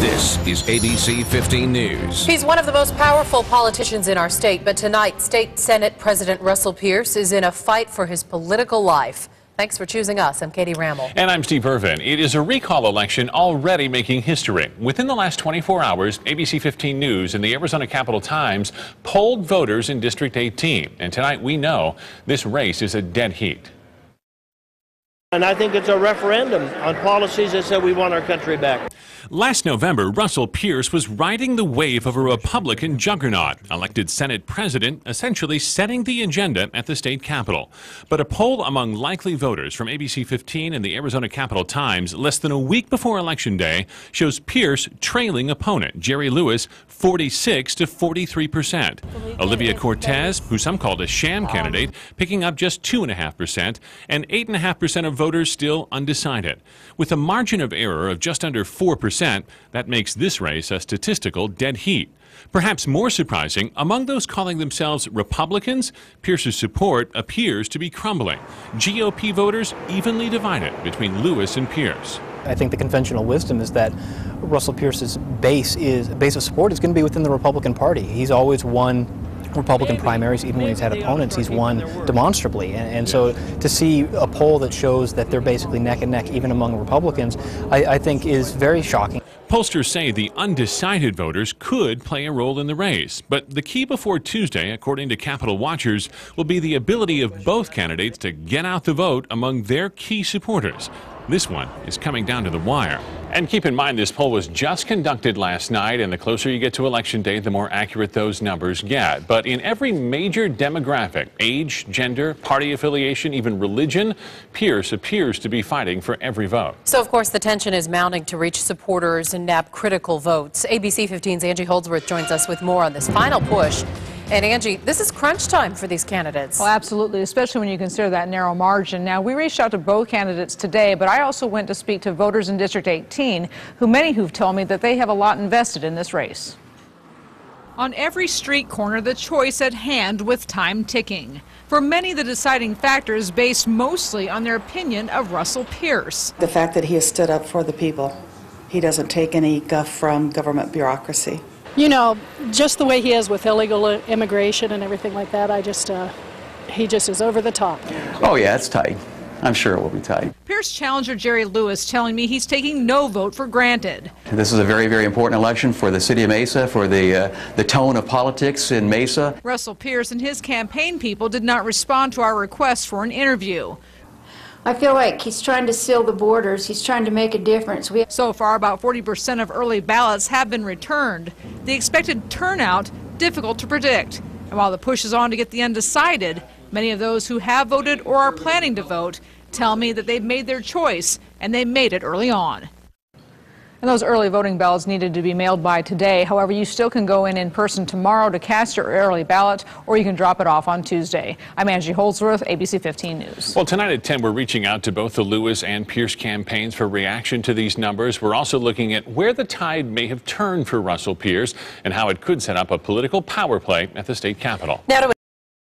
This is ABC 15 News. He's one of the most powerful politicians in our state, but tonight, State Senate President Russell Pearce is in a fight for his political life. Thanks for choosing us. I'm Katie Rammel. And I'm Steve Irvin. It is a recall election already making history. Within the last 24 hours, ABC 15 News and the Arizona Capitol Times polled voters in District 18. And tonight we know this race is a dead heat. And I think it's a referendum on policies that said we want our country back. Last November, Russell Pearce was riding the wave of a Republican juggernaut, elected Senate president, essentially setting the agenda at the state capitol. But a poll among likely voters from ABC 15 and the Arizona Capitol Times less than a week before Election Day shows Pearce trailing opponent Jerry Lewis 46 to 43%. Olivia Cortez, who some called a sham candidate, picking up just 2.5%, and 8.5% of voters still undecided. With a margin of error of just under 4%, that makes this race a statistical dead heat. Perhaps more surprising, among those calling themselves Republicans, Pearce's support appears to be crumbling. GOP voters evenly divided between Lewis and Pearce. I think the conventional wisdom is that Russell Pearce's base of support is going to be within the Republican Party. He's always won Republican primaries, even when he's had opponents, he's won demonstrably. And so to see a poll that shows that they're basically neck and neck even among Republicans, I think is very shocking. Pollsters say the undecided voters could play a role in the race, but the key before Tuesday, according to Capitol watchers, will be the ability of both candidates to get out the vote among their key supporters. This one is coming down to the wire. And keep in mind, this poll was just conducted last night, and the closer you get to Election Day, the more accurate those numbers get. But in every major demographic, age, gender, party affiliation, even religion, Pearce appears to be fighting for every vote. So, of course, the tension is mounting to reach supporters and nab critical votes. ABC 15's Angie Holdsworth joins us with more on this final push. And Angie, this is crunch time for these candidates. Well, absolutely, especially when you consider that narrow margin. Now, we reached out to both candidates today, but I also went to speak to voters in District 18, many who've told me that they have a lot invested in this race. On every street corner, the choice at hand with time ticking. For many, the deciding factor is based mostly on their opinion of Russell Pearce. The fact that he has stood up for the people. He doesn't take any guff from government bureaucracy. You know, just the way he is with illegal immigration and everything like that, he just is over the top. Oh yeah, it's tight. I'm sure it will be tight. Pearce challenger Jerry Lewis telling me he's taking no vote for granted. This is a very, very important election for the city of Mesa, for the tone of politics in Mesa. Russell Pearce and his campaign people did not respond to our request for an interview. I feel like he's trying to seal the borders. He's trying to make a difference. So far, about 40% of early ballots have been returned. The expected turnout, difficult to predict. And while the push is on to get the undecided, many of those who have voted or are planning to vote tell me that they've made their choice, and they made it early on. And those early voting ballots needed to be mailed by today. However, you still can go in person tomorrow to cast your early ballot, or you can drop it off on Tuesday. I'm Angie Holdsworth, ABC 15 News. Well, tonight at 10, we're reaching out to both the Lewis and Pearce campaigns for reaction to these numbers. We're also looking at where the tide may have turned for Russell Pearce and how it could set up a political power play at the state capitol. Now to